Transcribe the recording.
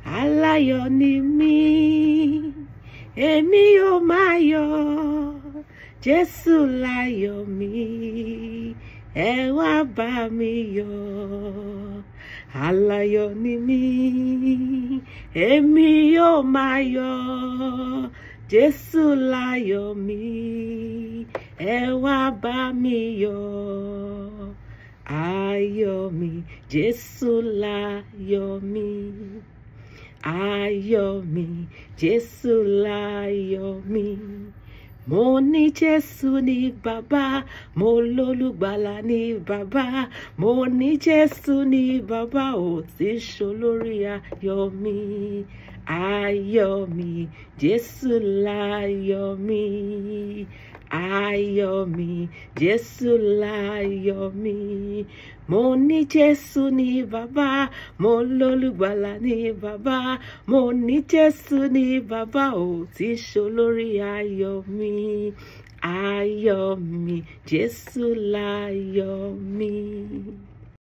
aláyọ̀ ni mí, èmi yóò máa yọ̀, Jésù láyọ̀ mi, ẹ wá bá mi yọ̀. Aláyọ̀ ni mí, èmi yóò máa yọ̀, Jésù láyọ̀ mi, ẹ wá bá mi yọ̀. Ayọ̀ mi, Jésù láyọ̀ mi. Ayọ̀ mi, Jésù láyọ̀ mi. Mo ní Jésù ní bàbá, mo lólùgbàlà ní bàbá, mo ní Jésù ní bàbá, ó ti ṣolórí ayọ̀ mi. Ayọ̀ mi, Jésù láyọ̀ mi. Ayọ̀ mi, Jésù láyọ̀ mi. Mo ní Jésù ní bàbá, mo lólùgbàlà ní bàbá, mo ní Jésù ní bàbá, ó ti ṣolórí ayọ̀ mi. Ayọ̀ mi, Jésù láyọ̀ mi.